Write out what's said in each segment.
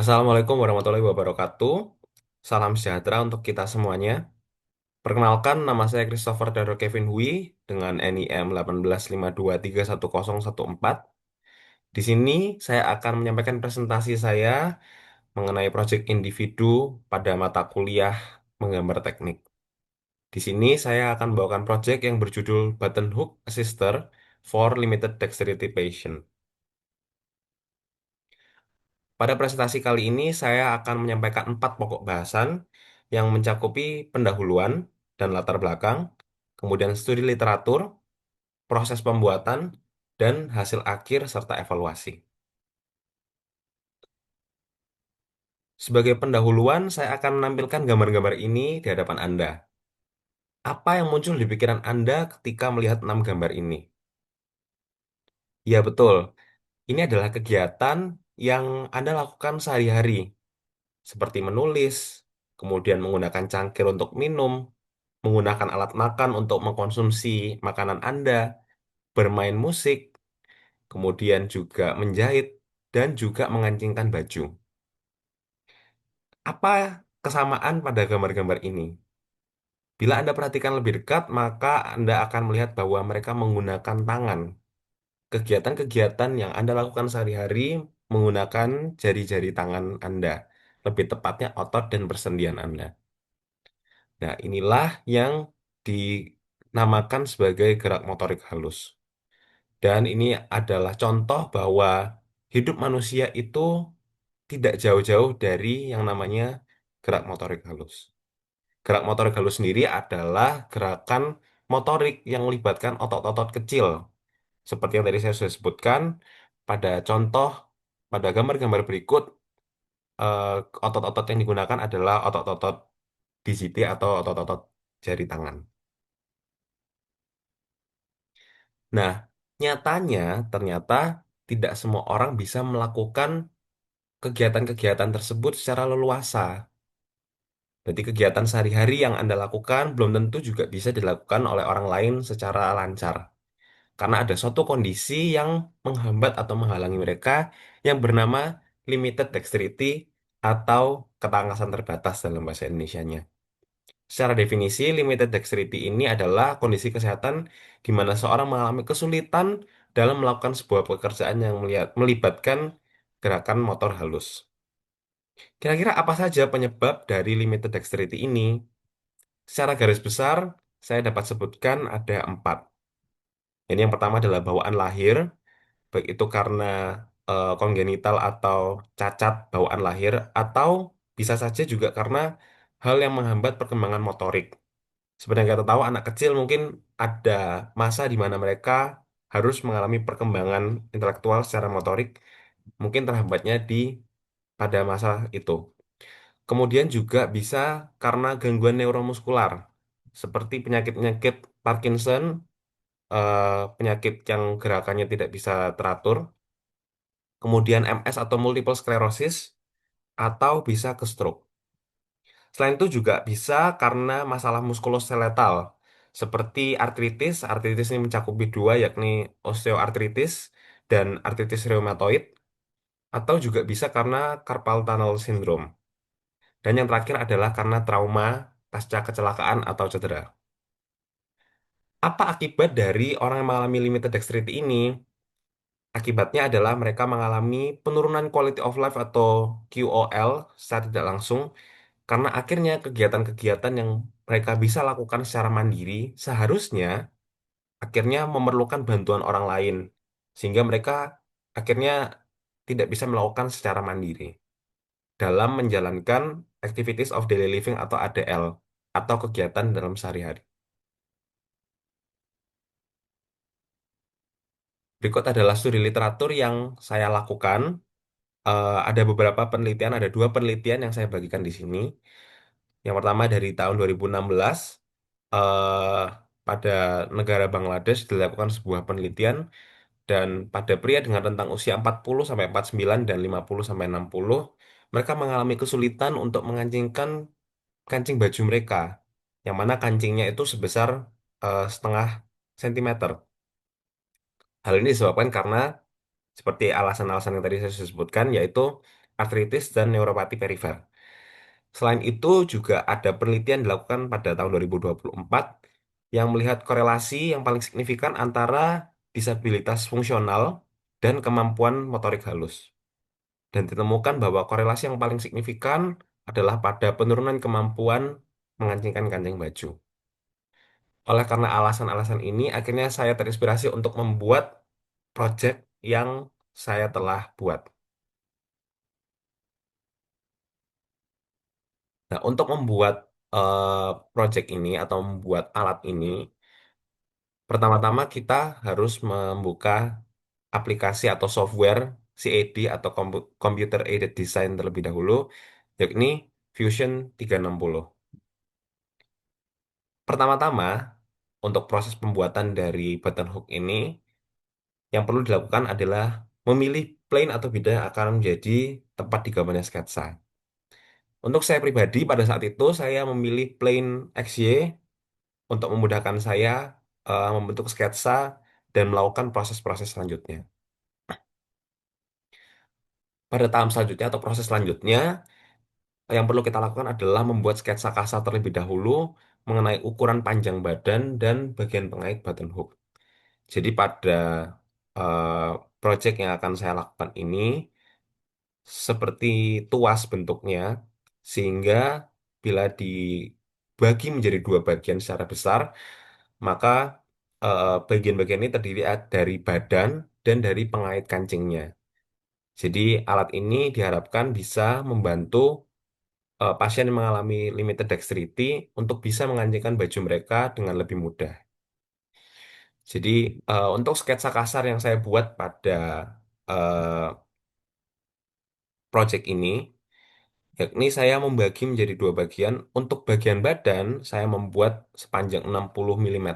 Assalamualaikum warahmatullahi wabarakatuh. Salam sejahtera untuk kita semuanya. Perkenalkan, nama saya Christopher Daro Kevin Hui dengan NIM 1852310014. Di sini saya akan menyampaikan presentasi saya mengenai proyek individu pada mata kuliah menggambar teknik. Di sini saya akan membawakan proyek yang berjudul Button Hook Assister for Limited Dexterity Patient. Pada presentasi kali ini, saya akan menyampaikan 4 pokok bahasan yang mencakupi pendahuluan dan latar belakang, kemudian studi literatur, proses pembuatan, dan hasil akhir serta evaluasi. Sebagai pendahuluan, saya akan menampilkan gambar-gambar ini di hadapan Anda. Apa yang muncul di pikiran Anda ketika melihat 6 gambar ini? Ya, betul. Ini adalah kegiatan yang Anda lakukan sehari-hari, seperti menulis, kemudian menggunakan cangkir untuk minum, menggunakan alat makan untuk mengkonsumsi makanan Anda, bermain musik, kemudian juga menjahit, dan juga mengancingkan baju. Apa kesamaan pada gambar-gambar ini? Bila Anda perhatikan lebih dekat, maka Anda akan melihat bahwa mereka menggunakan tangan. Kegiatan-kegiatan yang Anda lakukan sehari-hari menggunakan jari-jari tangan Anda, lebih tepatnya otot dan persendian Anda. Nah, inilah yang dinamakan sebagai gerak motorik halus. Dan ini adalah contoh bahwa hidup manusia itu tidak jauh-jauh dari yang namanya gerak motorik halus. Gerak motorik halus sendiri adalah gerakan motorik yang melibatkan otot-otot kecil. Seperti yang tadi saya sudah sebutkan, pada contoh, pada gambar-gambar berikut, eh, otot-otot yang digunakan adalah otot-otot dijiti atau otot-otot jari tangan. Nah, nyatanya ternyata tidak semua orang bisa melakukan kegiatan-kegiatan tersebut secara leluasa. Berarti kegiatan sehari-hari yang Anda lakukan belum tentu juga bisa dilakukan oleh orang lain secara lancar. Karena ada suatu kondisi yang menghambat atau menghalangi mereka yang bernama limited dexterity atau ketangkasan terbatas dalam bahasa Indonesianya. Secara definisi, limited dexterity ini adalah kondisi kesehatan di mana seorang mengalami kesulitan dalam melakukan sebuah pekerjaan yang melibatkan gerakan motor halus. Kira-kira apa saja penyebab dari limited dexterity ini? Secara garis besar, saya dapat sebutkan ada 4. Ini yang pertama adalah bawaan lahir, baik itu karena kongenital atau cacat bawaan lahir, atau bisa saja juga karena hal yang menghambat perkembangan motorik. Seperti yang kita tahu, anak kecil mungkin ada masa di mana mereka harus mengalami perkembangan intelektual secara motorik, mungkin terhambatnya pada masa itu. Kemudian juga bisa karena gangguan neuromuskular, seperti penyakit-penyakit Parkinson, penyakit yang gerakannya tidak bisa teratur, kemudian MS atau multiple sclerosis, atau bisa ke stroke. Selain itu juga bisa karena masalah muskuloskeletal, seperti artritis. Artritis ini mencakupi dua, yakni osteoartritis dan artritis rheumatoid, atau juga bisa karena carpal tunnel syndrome. Dan yang terakhir adalah karena trauma pasca kecelakaan atau cedera. Apa akibat dari orang yang mengalami limited dexterity ini? Akibatnya adalah mereka mengalami penurunan quality of life atau QOL secara tidak langsung karena akhirnya kegiatan-kegiatan yang mereka bisa lakukan secara mandiri seharusnya akhirnya memerlukan bantuan orang lain sehingga mereka akhirnya tidak bisa melakukan secara mandiri dalam menjalankan activities of daily living atau ADL atau kegiatan dalam sehari-hari. Berikut adalah studi literatur yang saya lakukan. Ada beberapa penelitian, ada 2 penelitian yang saya bagikan di sini. Yang pertama dari tahun 2016, eh, pada negara Bangladesh dilakukan sebuah penelitian dan pada pria dengan rentang usia 40 sampai 49 dan 50 sampai 60, mereka mengalami kesulitan untuk mengancingkan kancing baju mereka, yang mana kancingnya itu sebesar setengah sentimeter. Hal ini disebabkan karena seperti alasan-alasan yang tadi saya sudah sebutkan, yaitu artritis, dan neuropati perifer. Selain itu juga ada penelitian dilakukan pada tahun 2024 yang melihat korelasi yang paling signifikan antara disabilitas fungsional dan kemampuan motorik halus. Dan ditemukan bahwa korelasi yang paling signifikan adalah pada penurunan kemampuan mengancingkan kancing baju. Oleh karena alasan-alasan ini, akhirnya saya terinspirasi untuk membuat project yang saya telah buat. Nah, untuk membuat project ini atau membuat alat ini, pertama-tama kita harus membuka aplikasi atau software CAD atau Computer Aided Design terlebih dahulu, yakni Fusion 360. Pertama-tama, untuk proses pembuatan dari button hook ini, yang perlu dilakukan adalah memilih plane atau bidang yang akan menjadi tempat digambarnya sketsa. Untuk saya pribadi, pada saat itu saya memilih plane XY untuk memudahkan saya membentuk sketsa dan melakukan proses-proses selanjutnya. Pada tahap selanjutnya atau proses selanjutnya, yang perlu kita lakukan adalah membuat sketsa kasar terlebih dahulu mengenai ukuran panjang badan dan bagian pengait button hook. Jadi pada eh, project yang akan saya lakukan ini seperti tuas bentuknya, sehingga bila dibagi menjadi dua bagian secara besar, maka bagian-bagian ini terdiri dari badan dan dari pengait kancingnya. Jadi alat ini diharapkan bisa membantu pasien yang mengalami limited dexterity untuk bisa mengancingkan baju mereka dengan lebih mudah. Jadi untuk sketsa kasar yang saya buat pada eh, project ini, yakni saya membagi menjadi dua bagian. Untuk bagian badan, saya membuat sepanjang 60 mm.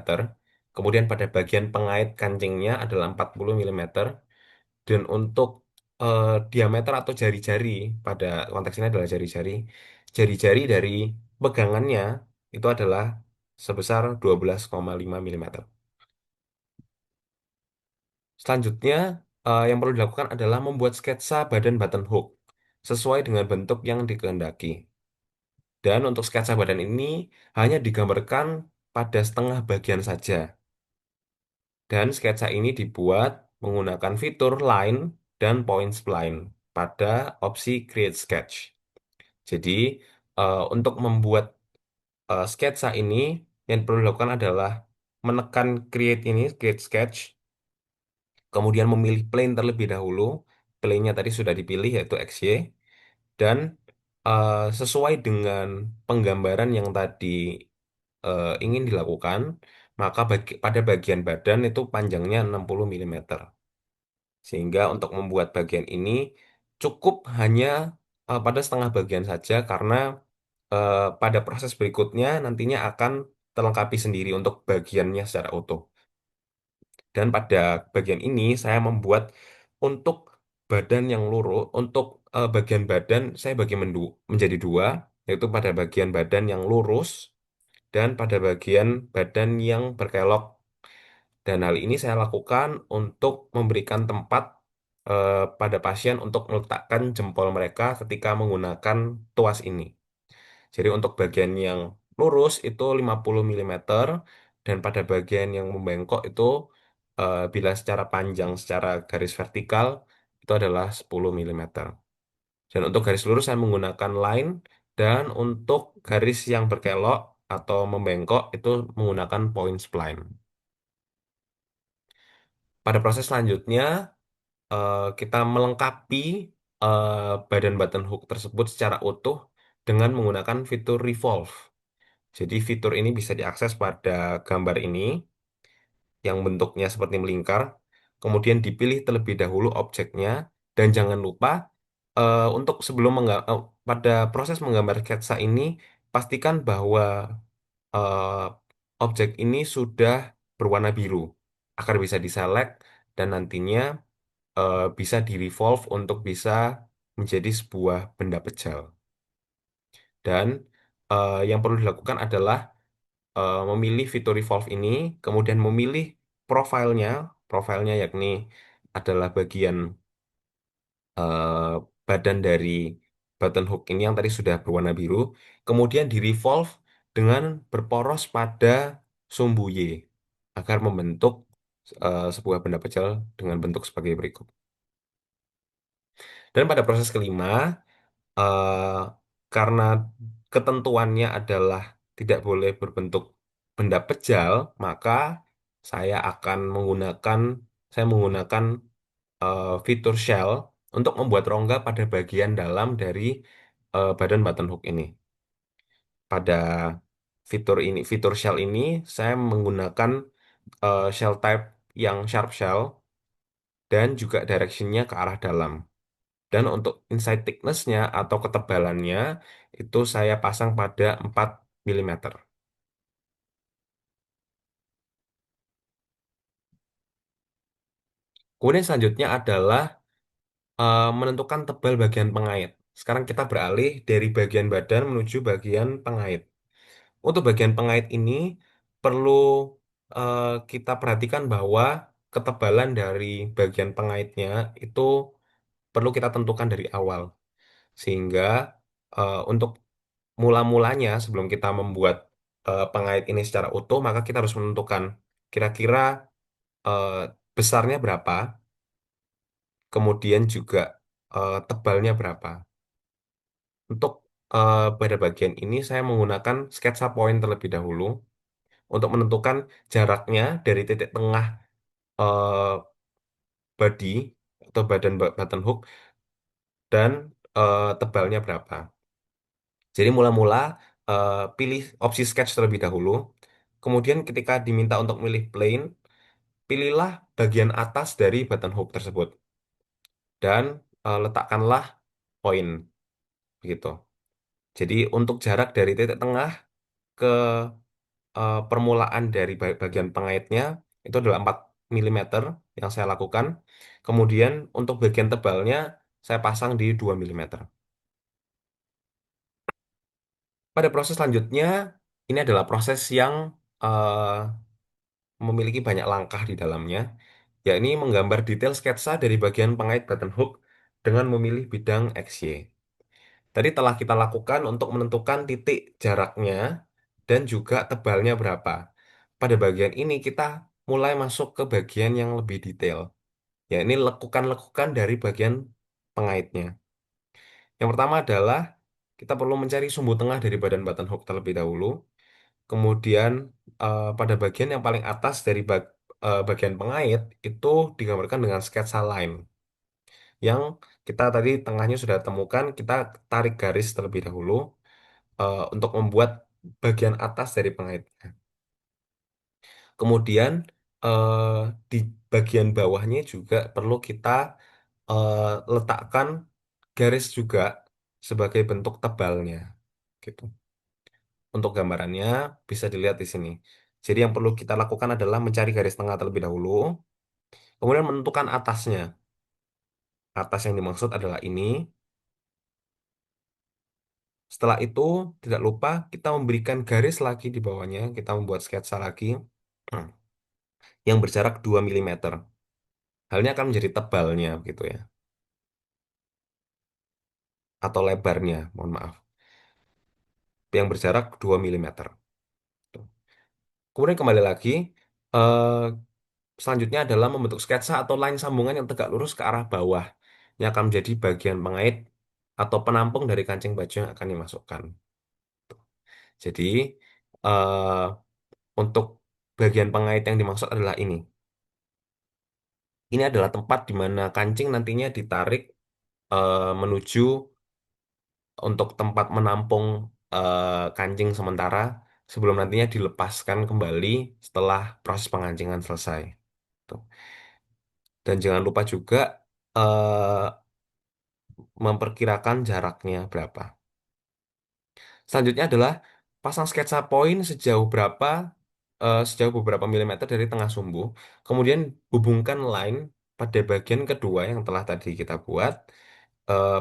Kemudian pada bagian pengait kancingnya adalah 40 mm. Dan untuk diameter atau jari-jari, pada konteks ini adalah jari-jari. Jari-jari dari pegangannya itu adalah sebesar 12,5 mm. Selanjutnya, yang perlu dilakukan adalah membuat sketsa badan button hook sesuai dengan bentuk yang dikehendaki. Dan untuk sketsa badan ini hanya digambarkan pada setengah bagian saja. Dan sketsa ini dibuat menggunakan fitur line dan point spline pada opsi Create Sketch. Jadi, untuk membuat sketsa ini, yang perlu dilakukan adalah menekan Create Sketch, kemudian memilih plane terlebih dahulu. Plane-nya tadi sudah dipilih yaitu XY, dan sesuai dengan penggambaran yang tadi ingin dilakukan, maka pada bagian badan itu panjangnya 60 mm. Sehingga untuk membuat bagian ini cukup hanya pada setengah bagian saja karena pada proses berikutnya nantinya akan terlengkapi sendiri untuk bagiannya secara utuh. Dan pada bagian ini saya membuat untuk badan yang lurus, untuk bagian badan saya bagi menjadi dua, yaitu pada bagian badan yang lurus dan pada bagian badan yang berkelok. Dan hal ini saya lakukan untuk memberikan tempat pada pasien untuk meletakkan jempol mereka ketika menggunakan tuas ini. Jadi untuk bagian yang lurus itu 50 mm dan pada bagian yang membengkok itu bila secara panjang secara garis vertikal itu adalah 10 mm. Dan untuk garis lurus saya menggunakan line dan untuk garis yang berkelok atau membengkok itu menggunakan point spline. Pada proses selanjutnya kita melengkapi eh, badan button hook tersebut secara utuh dengan menggunakan fitur revolve. Jadi fitur ini bisa diakses pada gambar ini yang bentuknya seperti melingkar. Kemudian dipilih terlebih dahulu objeknya dan jangan lupa untuk pada proses menggambar sketsa ini pastikan bahwa eh, objek ini sudah berwarna biru agar bisa diselect dan nantinya bisa di-revolve untuk bisa menjadi sebuah benda pejal. Dan yang perlu dilakukan adalah memilih fitur revolve ini, kemudian memilih profilnya, profilnya yakni adalah bagian badan dari button hook ini yang tadi sudah berwarna biru, kemudian di revolve dengan berporos pada sumbu Y agar membentuk sebuah benda pecel dengan bentuk sebagai berikut. Dan pada proses kelima, eh, karena ketentuannya adalah tidak boleh berbentuk benda pejal, maka saya akan menggunakan fitur shell untuk membuat rongga pada bagian dalam dari badan button hook ini. Pada fitur shell ini, saya menggunakan shell type yang sharp shell dan juga directionnya ke arah dalam. Dan untuk inside thickness-nya atau ketebalannya itu saya pasang pada 4 milimeter. Kemudian selanjutnya adalah menentukan tebal bagian pengait. Sekarang kita beralih dari bagian badan menuju bagian pengait. Untuk bagian pengait ini perlu eh, kita perhatikan bahwa ketebalan dari bagian pengaitnya itu perlu kita tentukan dari awal. Sehingga untuk mula-mulanya sebelum kita membuat pengait ini secara utuh, maka kita harus menentukan kira-kira eh, besarnya berapa, kemudian juga tebalnya berapa. Untuk pada bagian ini saya menggunakan sketsa point terlebih dahulu untuk menentukan jaraknya dari titik tengah eh, body atau button hook dan tebalnya berapa. Jadi mula-mula pilih opsi sketch terlebih dahulu. Kemudian ketika diminta untuk milih plane, pilihlah bagian atas dari button hook tersebut dan letakkanlah poin begitu. Jadi untuk jarak dari titik tengah ke permulaan dari bagian pengaitnya itu adalah 4 milimeter yang saya lakukan. Kemudian untuk bagian tebalnya saya pasang di 2 milimeter. Pada proses selanjutnya, ini adalah proses yang eh, memiliki banyak langkah di dalamnya, yakni menggambar detail sketsa dari bagian pengait button hook dengan memilih bidang XY. Tadi telah kita lakukan untuk menentukan titik jaraknya dan juga tebalnya berapa. Pada bagian ini kita mulai masuk ke bagian yang lebih detail, yakni lekukan-lekukan dari bagian pengaitnya. Yang pertama adalah kita perlu mencari sumbu tengah dari badan button hook terlebih dahulu. Kemudian pada bagian yang paling atas dari bagian pengait itu digambarkan dengan sketsa line yang kita tadi tengahnya sudah temukan, kita tarik garis terlebih dahulu untuk membuat bagian atas dari pengaitnya. Kemudian eh, di bagian bawahnya juga perlu kita eh, letakkan garis juga sebagai bentuk tebalnya, gitu. Untuk gambarannya bisa dilihat di sini. Jadi yang perlu kita lakukan adalah mencari garis tengah terlebih dahulu, kemudian menentukan atasnya. Atas yang dimaksud adalah ini. Setelah itu, tidak lupa kita memberikan garis lagi di bawahnya, kita membuat sketsa lagi yang berjarak 2 milimeter. Halnya akan menjadi tebalnya gitu ya, atau lebarnya, mohon maaf, yang berjarak 2 milimeter. Tuh. Kemudian kembali lagi, eh, selanjutnya adalah membentuk sketsa atau line sambungan yang tegak lurus ke arah bawah, yang akan menjadi bagian pengait atau penampung dari kancing baju yang akan dimasukkan. Jadi, eh, untuk bagian pengait yang dimaksud adalah ini. Ini adalah tempat di mana kancing nantinya ditarik menuju untuk tempat menampung kancing sementara sebelum nantinya dilepaskan kembali setelah proses pengancingan selesai. Tuh. Dan jangan lupa juga eh, memperkirakan jaraknya berapa. Selanjutnya adalah pasang sketsa poin sejauh beberapa milimeter dari tengah sumbu. Kemudian hubungkan line pada bagian kedua yang telah tadi kita buat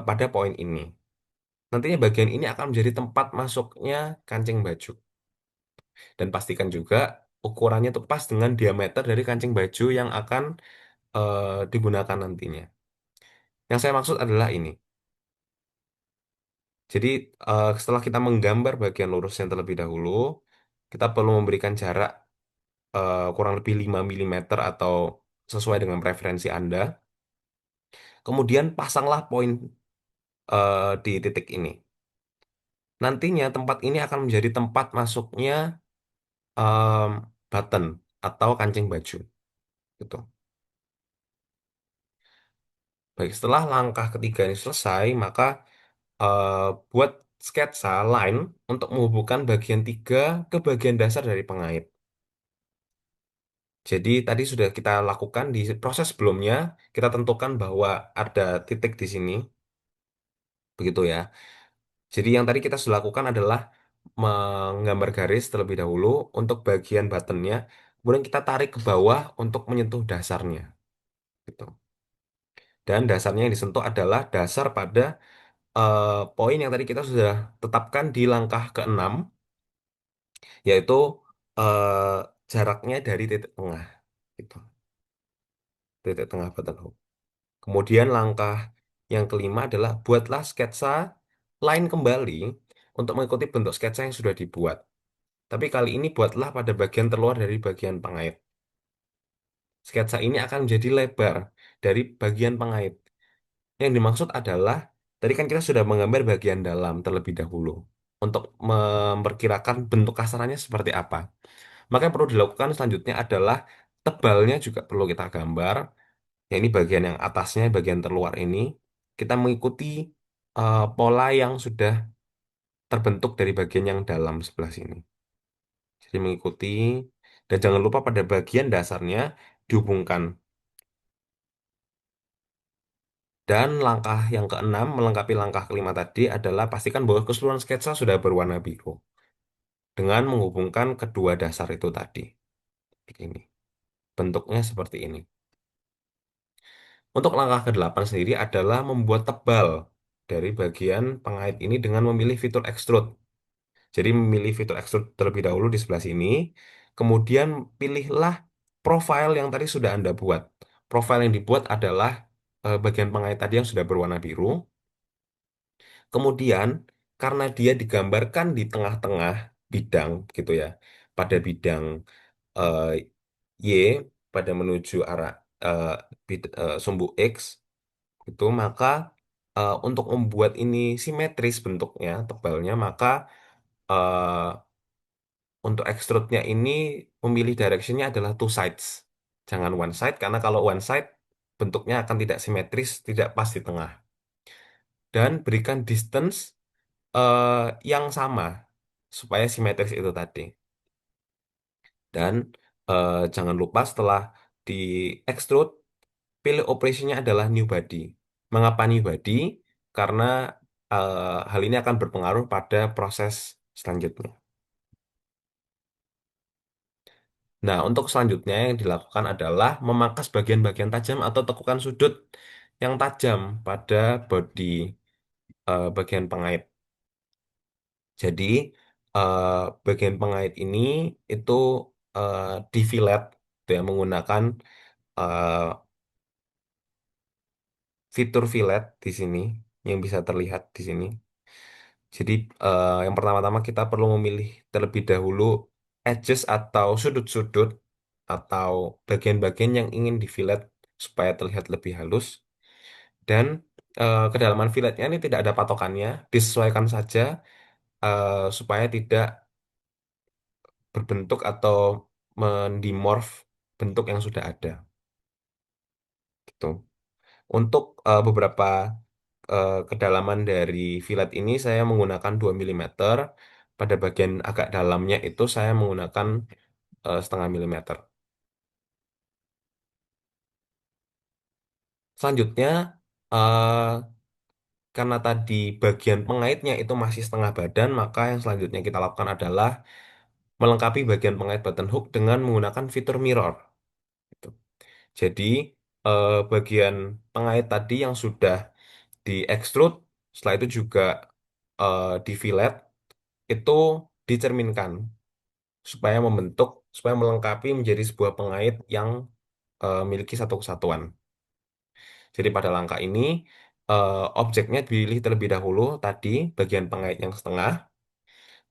pada poin ini. Nantinya bagian ini akan menjadi tempat masuknya kancing baju. Dan pastikan juga ukurannya itu pas dengan diameter dari kancing baju yang akan digunakan nantinya. Yang saya maksud adalah ini. Jadi setelah kita menggambar bagian lurusnya terlebih dahulu, kita perlu memberikan jarak kurang lebih 5 mm atau sesuai dengan preferensi Anda. Kemudian pasanglah poin di titik ini. Nantinya tempat ini akan menjadi tempat masuknya em, button atau kancing baju. Gitu. Baik, setelah langkah ketiga ini selesai, maka eh, buat sketsa line untuk menghubungkan bagian tiga ke bagian dasar dari pengait. Jadi tadi sudah kita lakukan di proses sebelumnya, kita tentukan bahwa ada titik di sini, begitu ya. Jadi yang tadi kita sudah lakukan adalah menggambar garis terlebih dahulu untuk bagian buttonnya, kemudian kita tarik ke bawah untuk menyentuh dasarnya, gitu. Dan dasarnya yang disentuh adalah dasar pada poin yang tadi kita sudah tetapkan di langkah keenam, yaitu eh, jaraknya dari titik tengah, gitu. Titik tengah button hook. Kemudian langkah yang kelima adalah buatlah sketsa line kembali untuk mengikuti bentuk sketsa yang sudah dibuat. Tapi kali ini buatlah pada bagian terluar dari bagian pengait. Sketsa ini akan menjadi lebar dari bagian pengait. Yang dimaksud adalah, tadi kan kita sudah menggambar bagian dalam terlebih dahulu untuk memperkirakan bentuk kasarannya seperti apa. Maka yang perlu dilakukan selanjutnya adalah tebalnya juga perlu kita gambar. Ya ini bagian yang atasnya, bagian terluar ini. Kita mengikuti pola yang sudah terbentuk dari bagian yang dalam sebelah sini. Jadi mengikuti, dan jangan lupa pada bagian dasarnya dihubungkan. Dan langkah yang keenam, melengkapi langkah kelima tadi adalah pastikan bahwa keseluruhan sketsa sudah berwarna biru. Dengan menghubungkan kedua dasar itu tadi. Begini. Bentuknya seperti ini. Untuk langkah ke-8 sendiri adalah membuat tebal dari bagian pengait ini dengan memilih fitur extrude. Jadi memilih fitur extrude terlebih dahulu di sebelah sini. Kemudian pilihlah profile yang tadi sudah Anda buat. Profile yang dibuat adalah bagian pengait tadi yang sudah berwarna biru. Kemudian, karena dia digambarkan di tengah-tengah bidang, gitu ya, pada bidang eh, Y, pada menuju arah eh, sumbu X, itu maka untuk membuat ini simetris bentuknya, tebalnya, maka eh, untuk extrude-nya ini memilih direction-nya adalah two sides. Jangan one side, karena kalau one side bentuknya akan tidak simetris, tidak pas di tengah. Dan berikan distance eh, yang sama supaya simetris itu tadi. Dan jangan lupa setelah di extrude, pilih operasinya adalah new body. Mengapa new body? Karena hal ini akan berpengaruh pada proses selanjutnya. Nah, untuk selanjutnya yang dilakukan adalah memangkas bagian-bagian tajam atau tekukan sudut yang tajam pada bodi bagian pengait. Jadi eh, bagian pengait ini itu eh, di fillet gitu ya, menggunakan eh, fitur fillet di sini yang bisa terlihat di sini. Jadi yang pertama-tama kita perlu memilih terlebih dahulu edges atau sudut-sudut atau bagian-bagian yang ingin di fillet supaya terlihat lebih halus. Dan kedalaman filletnya ini tidak ada patokannya, disesuaikan saja supaya tidak berbentuk atau mendimorf bentuk yang sudah ada gitu. Untuk beberapa kedalaman dari fillet ini saya menggunakan 2 mm. Pada bagian agak dalamnya itu saya menggunakan setengah milimeter. Selanjutnya eh, karena tadi bagian pengaitnya itu masih setengah badan, maka yang selanjutnya kita lakukan adalah melengkapi bagian pengait button hook dengan menggunakan fitur mirror. Gitu. Jadi bagian pengait tadi yang sudah di extrude, setelah itu juga di fillet, itu dicerminkan supaya melengkapi menjadi sebuah pengait yang memiliki satu kesatuan. Jadi pada langkah ini Objeknya dipilih terlebih dahulu tadi bagian pengait yang setengah.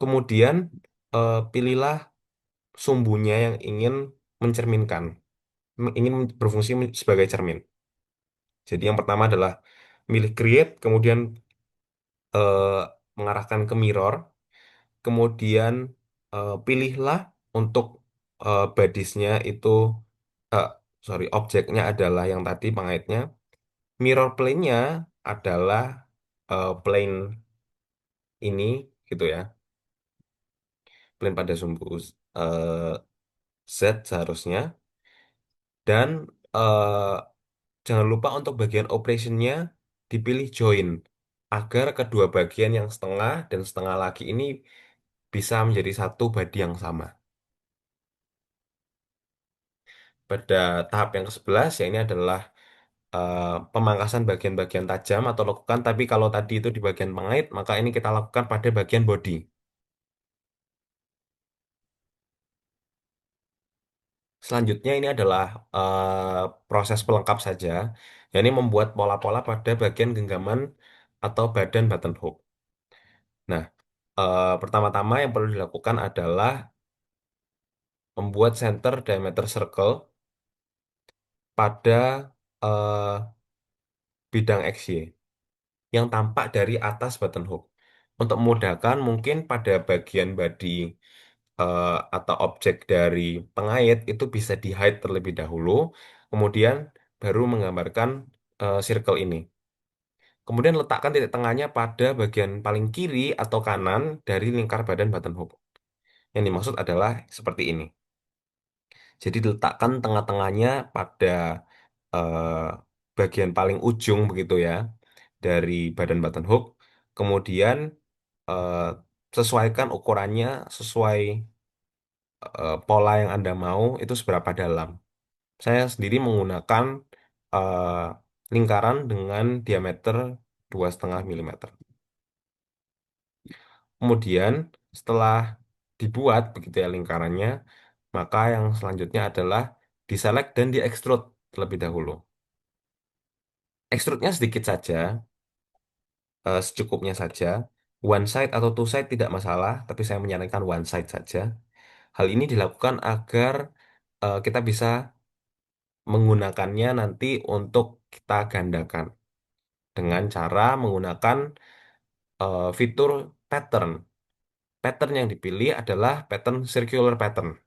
Kemudian pilihlah sumbunya yang ingin mencerminkan, ingin berfungsi sebagai cermin. Jadi yang pertama adalah milih create, kemudian eh, mengarahkan ke mirror, kemudian pilihlah untuk bodiesnya itu, eh, sorry, objeknya adalah yang tadi pengaitnya. Mirror plane-nya adalah plane ini gitu ya, plane pada sumbu eh, Z seharusnya. Dan eh, jangan lupa untuk bagian operationnya dipilih join agar kedua bagian yang setengah dan setengah lagi ini bisa menjadi satu body yang sama. Pada tahap yang ke-11 ya ini adalah eh, pemangkasan bagian-bagian tajam atau lekukan, tapi kalau tadi itu di bagian pengait, maka ini kita lakukan pada bagian body. Selanjutnya ini adalah proses pelengkap saja, yakni membuat pola-pola pada bagian genggaman atau badan button hook. Nah, pertama-tama yang perlu dilakukan adalah membuat center diameter circle pada eh, bidang XY yang tampak dari atas button hook. Untuk memudahkan, mungkin pada bagian body atau objek dari pengait itu bisa di-hide terlebih dahulu, kemudian baru menggambarkan circle ini. Kemudian letakkan titik tengahnya pada bagian paling kiri atau kanan dari lingkar badan button hook. Yang dimaksud adalah seperti ini. Jadi diletakkan tengah-tengahnya pada eh, bagian paling ujung begitu ya dari badan button hook. Kemudian eh, sesuaikan ukurannya sesuai pola yang Anda mau itu seberapa dalam. Saya sendiri menggunakan eh, lingkaran dengan diameter 2,5 mm. Kemudian setelah dibuat begitu ya lingkarannya, maka yang selanjutnya adalah diselect dan diekstrut terlebih dahulu. Ekstrutnya sedikit saja, secukupnya saja. One side atau two side tidak masalah, tapi saya menyarankan one side saja. Hal ini dilakukan agar kita bisa menggunakannya nanti untuk kita gandakan dengan cara menggunakan fitur pattern. Pattern yang dipilih adalah pattern circular pattern.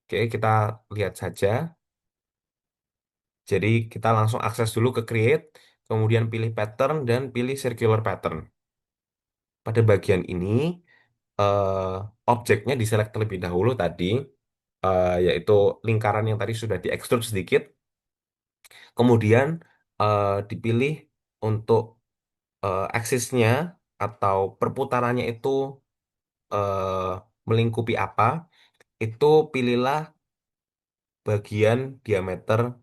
Oke, kita lihat saja. Jadi kita langsung akses dulu ke create, kemudian pilih pattern dan pilih circular pattern. Pada bagian ini, objeknya diselect terlebih dahulu tadi, yaitu lingkaran yang tadi sudah diekstrud sedikit. Kemudian dipilih untuk aksisnya atau perputarannya itu eh, melingkupi apa. Itu pilihlah bagian diameter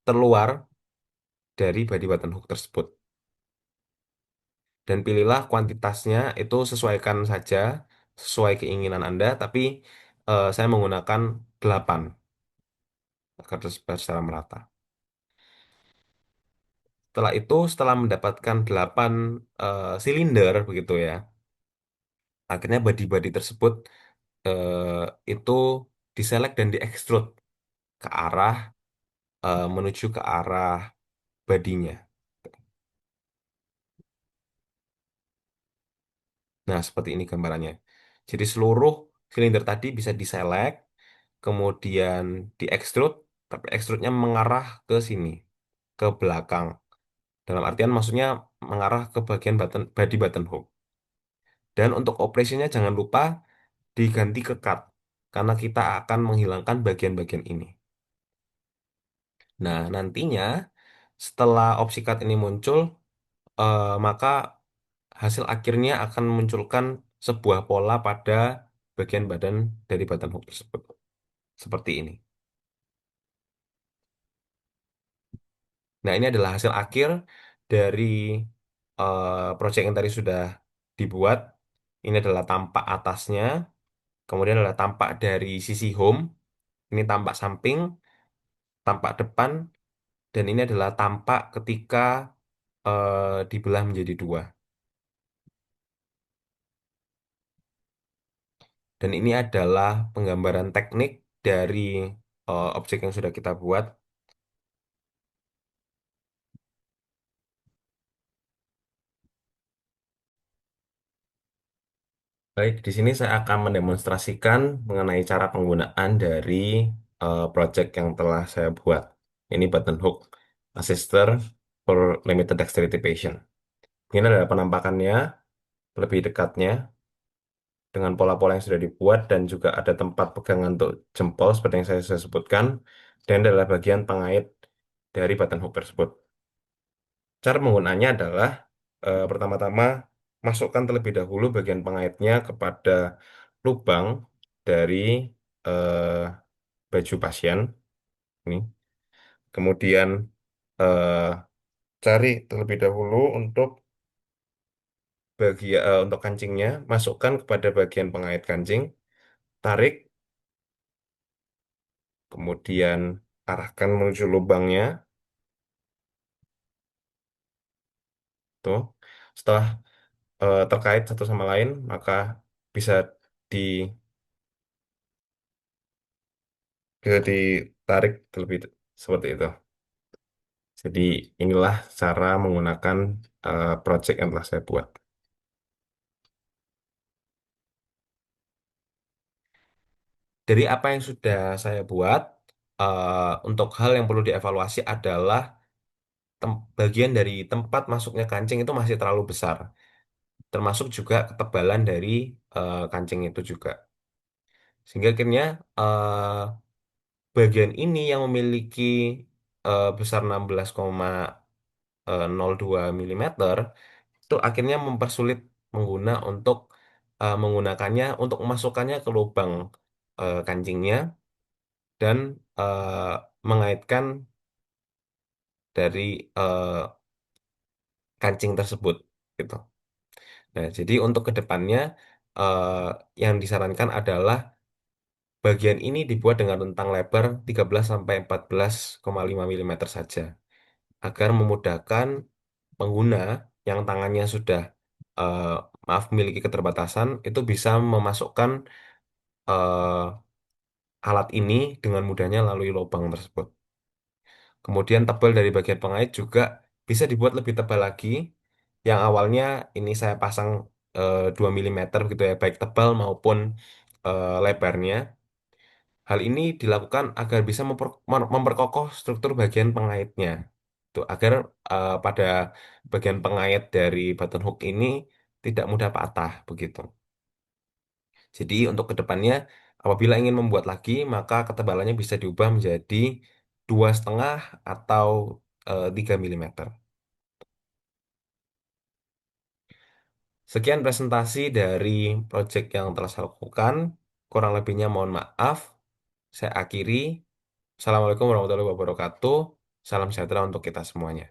terluar dari body button hook tersebut. Dan pilihlah kuantitasnya itu sesuaikan saja sesuai keinginan Anda, tapi saya menggunakan 8 agar tersebar secara merata. Setelah itu, setelah mendapatkan 8 silinder begitu ya, akhirnya body-body tersebut itu diselect dan diekstrut ke arah menuju ke arah badinya. Nah, seperti ini gambarannya. Jadi seluruh silinder tadi bisa diselect, kemudian diekstrut, tapi ekstrutnya mengarah ke sini, ke belakang. Dalam artian maksudnya mengarah ke bagian body button hook. Dan untuk operasinya jangan lupa diganti ke cut, karena kita akan menghilangkan bagian-bagian ini. Nah, nantinya setelah opsi cut ini muncul, maka hasil akhirnya akan memunculkan sebuah pola pada bagian badan dari button hook tersebut. Seperti ini. Nah, ini adalah hasil akhir dari project yang tadi sudah dibuat. Ini adalah tampak atasnya, kemudian adalah tampak dari sisi home, ini tampak samping, tampak depan, dan ini adalah tampak ketika dibelah menjadi dua. Dan ini adalah penggambaran teknik dari objek yang sudah kita buat. Baik, di sini saya akan mendemonstrasikan mengenai cara penggunaan dari project yang telah saya buat. Ini button hook assister for limited dexterity patient. Ini adalah penampakannya lebih dekatnya dengan pola-pola yang sudah dibuat dan juga ada tempat pegangan untuk jempol seperti yang saya sudah sebutkan dan adalah bagian pengait dari button hook tersebut. Cara penggunaannya adalah pertama-tama masukkan terlebih dahulu bagian pengaitnya kepada lubang dari eh, baju pasien ini. Kemudian eh, cari terlebih dahulu untuk untuk kancingnya, masukkan kepada bagian pengait kancing, tarik, kemudian arahkan menuju lubangnya, tuh. Setelah terkait satu sama lain, maka bisa di bisa ditarik terlebih seperti itu. Jadi inilah cara menggunakan project yang telah saya buat. Dari apa yang sudah saya buat, untuk hal yang perlu dievaluasi adalah bagian dari tempat masuknya kancing itu masih terlalu besar, termasuk juga ketebalan dari kancing itu juga. Sehingga akhirnya bagian ini yang memiliki besar 16,02 milimeter itu akhirnya mempersulit pengguna untuk menggunakannya untuk memasukkannya ke lubang kancingnya dan mengaitkan dari kancing tersebut gitu. Nah, jadi untuk kedepannya eh, yang disarankan adalah bagian ini dibuat dengan rentang lebar 13 sampai 14,5 milimeter saja agar memudahkan pengguna yang tangannya sudah eh, maaf memiliki keterbatasan itu bisa memasukkan alat ini dengan mudahnya melalui lubang tersebut. Kemudian tebal dari bagian pengait juga bisa dibuat lebih tebal lagi. Yang awalnya ini saya pasang 2 milimeter gitu ya, baik tebal maupun lebarnya. Hal ini dilakukan agar bisa memperkokoh struktur bagian pengaitnya. Tuh, agar pada bagian pengait dari button hook ini tidak mudah patah begitu. Jadi untuk kedepannya, apabila ingin membuat lagi, maka ketebalannya bisa diubah menjadi 2,5 atau 3 milimeter. Sekian presentasi dari proyek yang telah saya lakukan. Kurang lebihnya mohon maaf. Saya akhiri. Assalamualaikum warahmatullahi wabarakatuh. Salam sejahtera untuk kita semuanya.